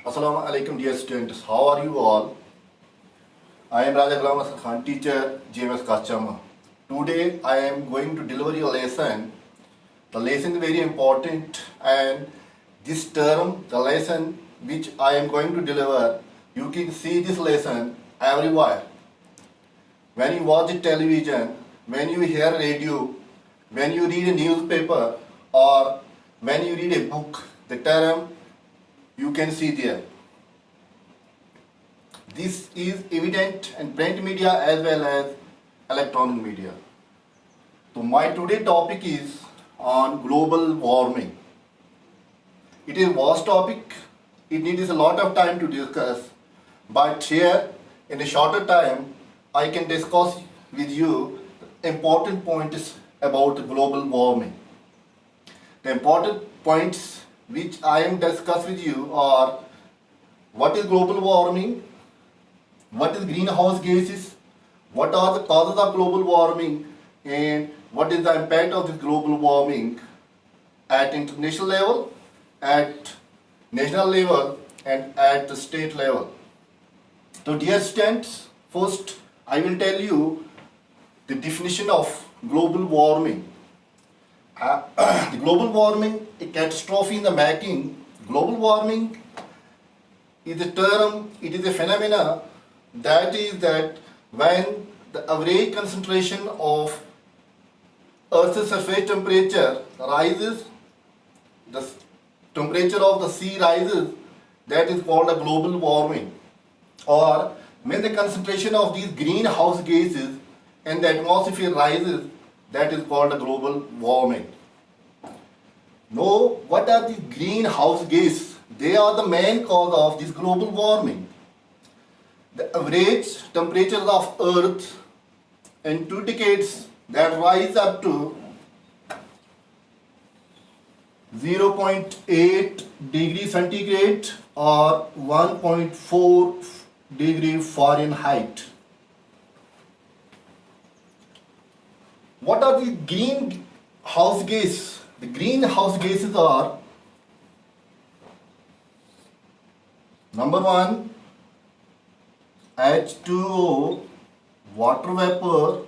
Assalamu alaikum dear students, how are you all? I am Raja Ghulam Asad Khan, teacher, JMS Kachama. Today I am going to deliver you a lesson. The lesson is very important, and this term, the lesson which I am going to deliver, you can see this lesson everywhere. When you watch the television, when you hear radio, when you read a newspaper, or when you read a book, the term you can see there. This is evident in print media as well as electronic media. So my today topic is on global warming. It is a vast topic. It needs a lot of time to discuss. But here, in a shorter time, I can discuss with you important points about global warming. The important points which I am discuss with you are: what is global warming? What is greenhouse gases? What are the causes of global warming? And what is the impact of this global warming at international level, at national level, and at the state level? So dear students, first I will tell you the definition of global warming. The global warming, a catastrophe in the making. Global warming is a term, it is a phenomena that when the average concentration of Earth's surface temperature rises, the temperature of the sea rises, that is called a global warming. Or when the concentration of these greenhouse gases in the atmosphere rises, that is called a global warming. Now, what are the greenhouse gases? They are the main cause of this global warming. The average temperatures of Earth in 2 decades that rise up to 0.8 degree centigrade or 1.4 degree Fahrenheit. What are the greenhouse gases? The greenhouse gases are: number 1, H2O, water vapor;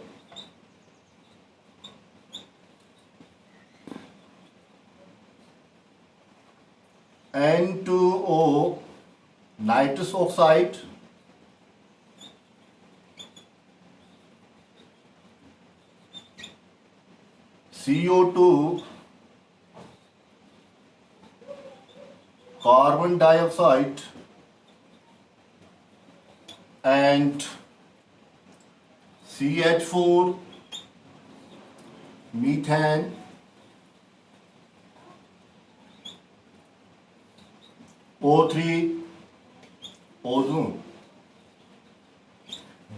N2O, nitrous oxide; CO2, carbon dioxide; and CH4, methane; O3, ozone.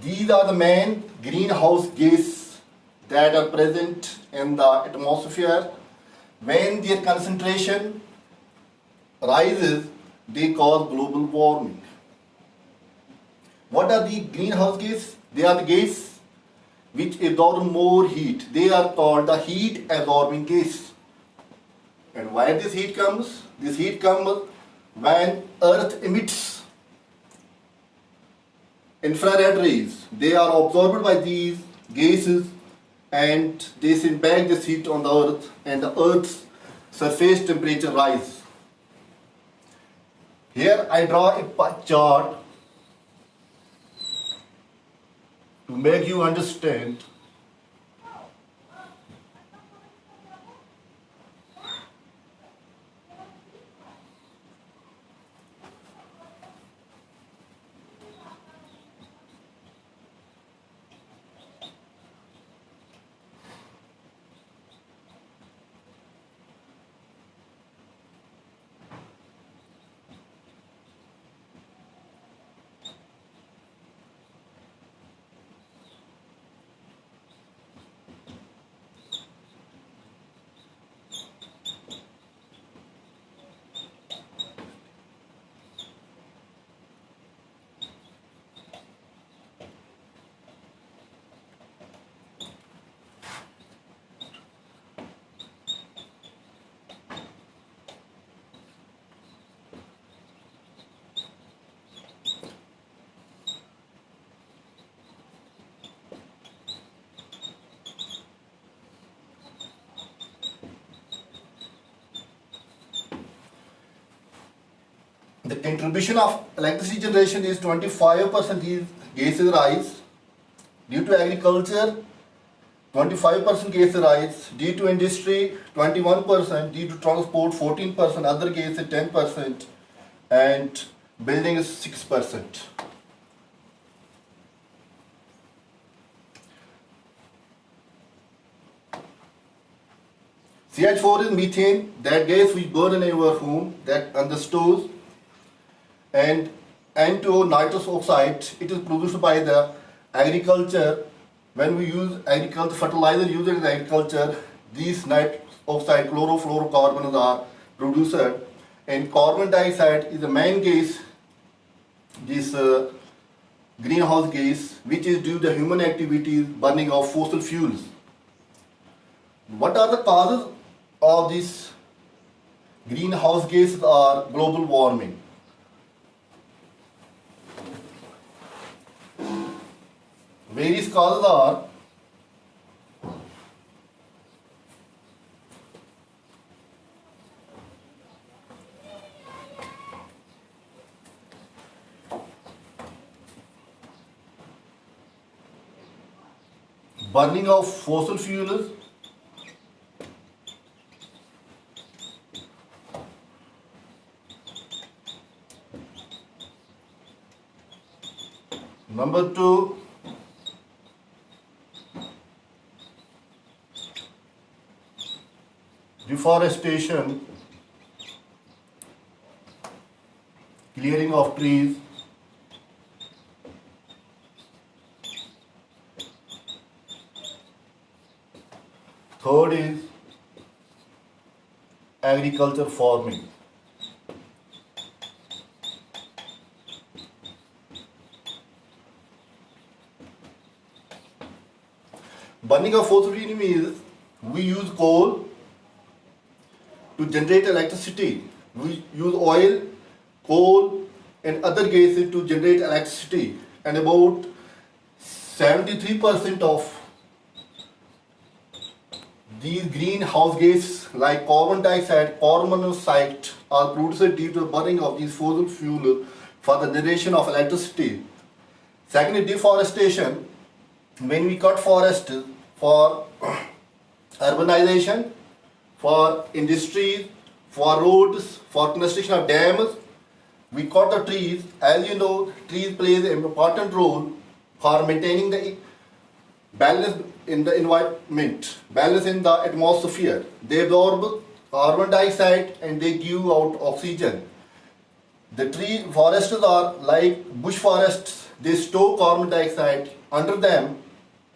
These are the main greenhouse gases that are present in the atmosphere. When their concentration rises, they cause global warming. What are the greenhouse gases? They are the gases which absorb more heat. They are called the heat absorbing gas. And why this heat comes? This heat comes when Earth emits infrared rays. They are absorbed by these gases and they impact this heat on the Earth, and the Earth's surface temperature rises. Here I draw a pie chart to make you understand. The contribution of electricity generation is 25% is gases rise. Due to agriculture, 25% gas rise. Due to industry, 21%. Due to transport, 14%. Other gases, 10%. And building is 6%. CH4 is methane, that gas we burn in our home, that on the stove. And N2O, nitrous oxide, it is produced by the agriculture. When we use agriculture fertilizer used in agriculture, these nitrous oxide chlorofluorocarbons are produced, and carbon dioxide is the main gas, this greenhouse gas, which is due to human activities, burning of fossil fuels. What are the causes of this greenhouse gases or global warming? Various causes are burning of fossil fuels, number 2, deforestation, clearing of trees. Third is agriculture farming. Burning of fossil fuel means we use coal to generate electricity. We use oil, coal and other gases to generate electricity, and about 73% of these greenhouse gases like carbon dioxide, carbon monoxide are produced due to burning of these fossil fuels for the generation of electricity. Second is deforestation. When we cut forests for urbanization, for industries, for roads, for construction of dams, we cut the trees. As you know, trees play an important role for maintaining the balance in the environment, balance in the atmosphere. They absorb carbon dioxide and they give out oxygen. The tree forests are like bush forests. They store carbon dioxide under them,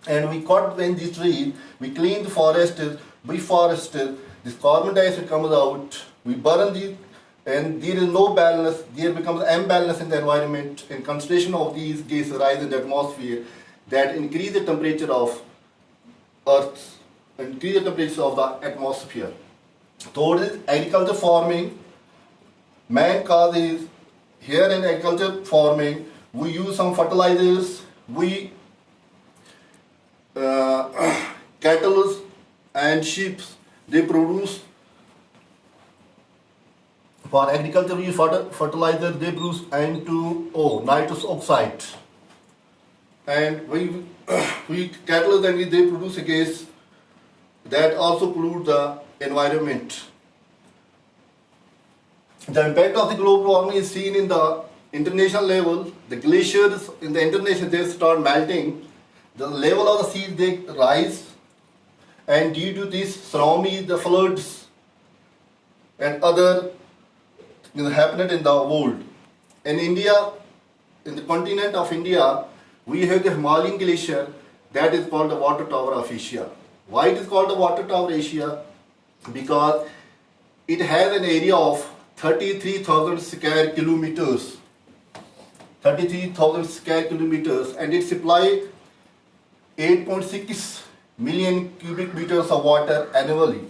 and we cut when these trees, we clean the forest, reforest, this carbon dioxide comes out, we burn these, and there is no balance, there becomes imbalance in the environment, and concentration of these gases rise in the atmosphere that increase the temperature of Earth, increase the temperature of the atmosphere. Third is agriculture farming. Main cause is here in agriculture farming, we use some fertilizers, we cattle and sheep, they produce, for agriculture we use fertilizer, they produce N2O, nitrous oxide, and we cattle and they produce a gas that also pollute the environment. The impact of the global warming is seen in the international level. The glaciers in the international, they start melting, the level of the sea they rise, and due to this tsunami, the floods and other happening in the world. In India, in the continent of India, we have the Himalayan glacier that is called the Water Tower of Asia. Why it is called the Water Tower of Asia? Because it has an area of 33,000 square kilometers. 33,000 square kilometers, and it supplies 8.6 million cubic meters of water annually.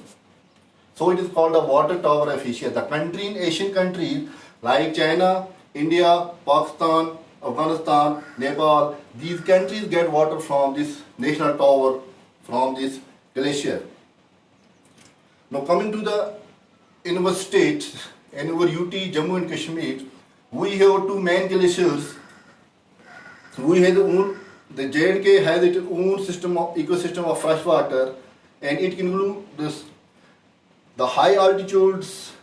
So it is called the Water Tower of Asia. The country in Asian countries like China, India, Pakistan, Afghanistan, Nepal, these countries get water from this national tower, from this glacier. Now coming to the in our state, in our UT, Jammu and Kashmir, we have two main glaciers. We have the J&K has its own system of ecosystem of fresh water, and it includes the high altitudes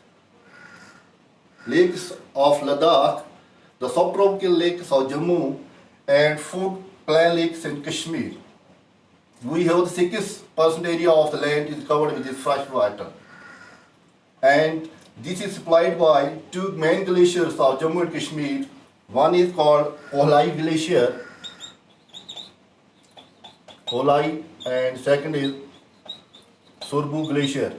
lakes of Ladakh, the subtropical lakes of Jammu, and food plain lakes in Kashmir. We have the 6% area of the land is covered with this fresh water, and this is supplied by two main glaciers of Jammu and Kashmir. One is called Kolai Glacier, Kolai, and second is Surbu Glacier.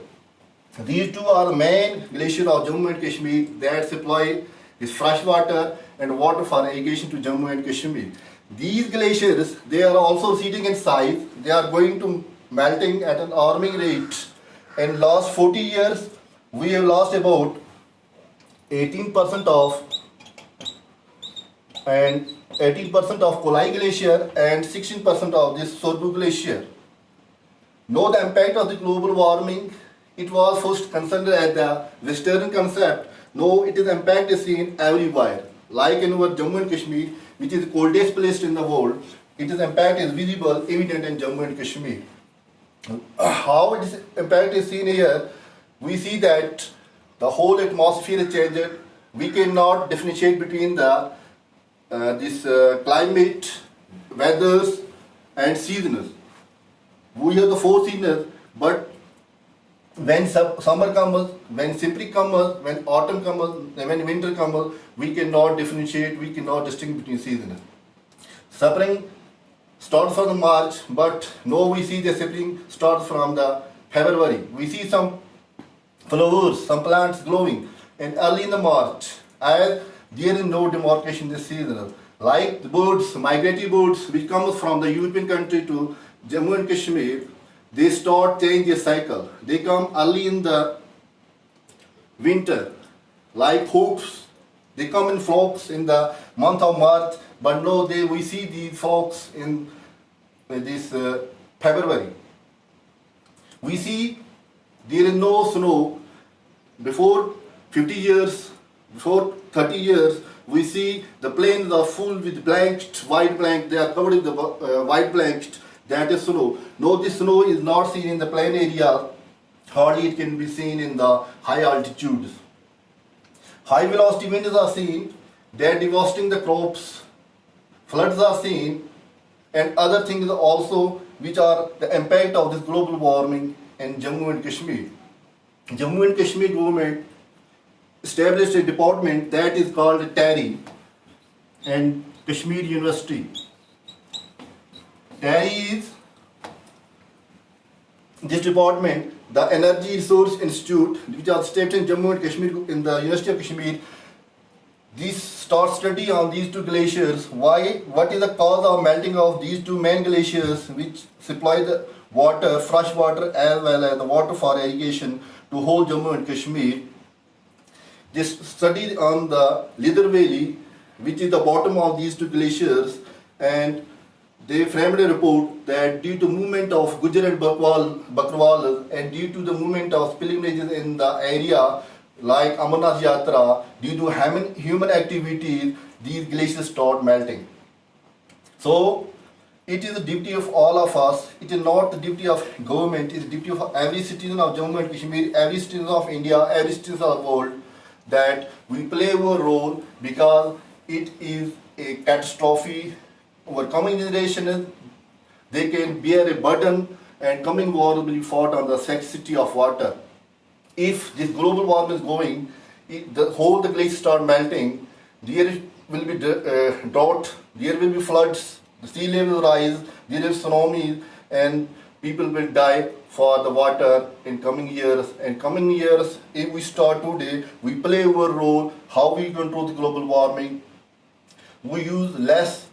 These two are the main glaciers of Jammu and Kashmir that supply this fresh water and water for irrigation to Jammu and Kashmir. These glaciers, they are also receding in size. They are going to melting at an alarming rate. In last 40 years, we have lost about 18% of Kolai Glacier and 16% of this Sorbu Glacier. Know the impact of the global warming. It was first considered as the Western concept. No, its impact is seen everywhere. Like in our Jammu and Kashmir, which is the coldest place in the world, its impact is visible, evident in Jammu and Kashmir. How its impact is seen here, we see that the whole atmosphere is changed. We cannot differentiate between the climate, weathers, and seasons. We have the four seasons, but when summer comes, when spring comes, when autumn comes, when winter comes, we cannot differentiate, we cannot distinguish between seasons. Spring starts from March, but no, we see the spring starts from the February. We see some flowers, some plants glowing, and early in the March, as there is no demarcation this season. Like the birds, migratory birds, which comes from the European country to Jammu and Kashmir, they start change their cycle. They come early in the winter, like hawks. They come in flocks in the month of March, but no, we see these flocks in this February. We see there is no snow. Before 50 years, before 30 years, we see the plains are full with white blanket. They are covered with the white blanket. That is snow. No, this snow is not seen in the plain area. Hardly it can be seen in the high altitudes. High velocity winds are seen. They are devastating the crops. Floods are seen, and other things also which are the impact of this global warming in Jammu and Kashmir. Jammu and Kashmir government established a department that is called TARI and Kashmir University. TARI is this department, the Energy Resource Institute, which are established in Jammu and Kashmir in the University of Kashmir. This starts study on these two glaciers. What is the cause of melting of these two main glaciers, which supply the water, fresh water, as well as the water for irrigation to whole Jammu and Kashmir. This study on the Lidar Valley, which is the bottom of these two glaciers, and they framed a report that due to movement of Gujar and Bakrwal and due to the movement of pilgrimages in the area like Amarnath Yatra, due to human activities, these glaciers start melting. So it is the duty of all of us. It is not the duty of government. It is the duty of every citizen of Jammu and Kashmir, every citizen of India, every citizen of the world, that we play our role, because it is a catastrophe. Our coming generation, they can bear a burden, and coming war will be fought on the scarcity of water. If this global warming is going, the glaciers start melting, there will be drought, there will be floods, the sea level will rise, there is tsunamis, and people will die for the water in coming years. And coming years, if we start today, we play our role, how we control the global warming. We use less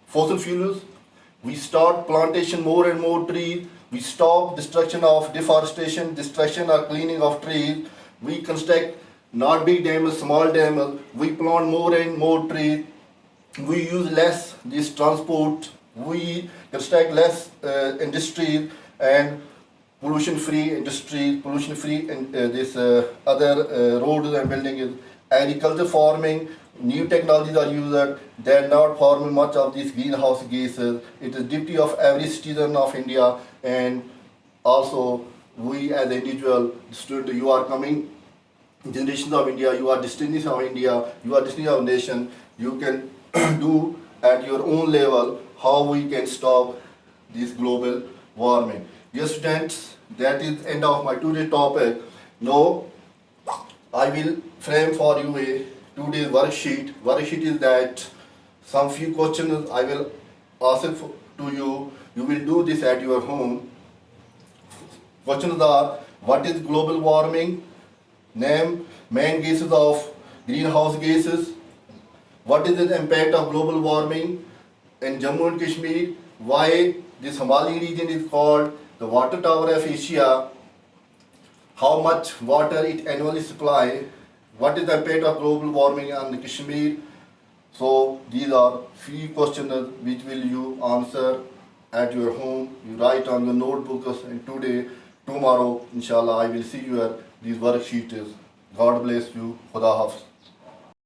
fossil fuels, we start plantation more and more trees, we stop destruction of deforestation, destruction or cleaning of trees, we construct not big dams, small dams, we plant more and more trees, we use less this transport, we construct less industries and pollution-free industries, pollution-free and this other roads and buildings, agriculture farming, new technologies are used. They are not forming much of these greenhouse gases. It is duty of every citizen of India, and also we as individual student, you are coming generations of India, you are destinies of India, you are destiny of nation. You can do at your own level how we can stop this global warming. Dear students, that is end of my today's topic. Now I will frame for you a today's worksheet. Worksheet is that some few questions I will ask it to you. You will do this at your home. Questions are: what is global warming? Name main gases of greenhouse gases. What is the impact of global warming in Jammu and Kashmir? Why this Himalayan region is called the water tower of Asia? How much water it annually supply? What is the impact of global warming on Kashmir? So these are few questions which will you answer at your home. You write on your notebooks, and today, tomorrow, inshallah, I will see you at these worksheets. God bless you. Khuda Hafiz.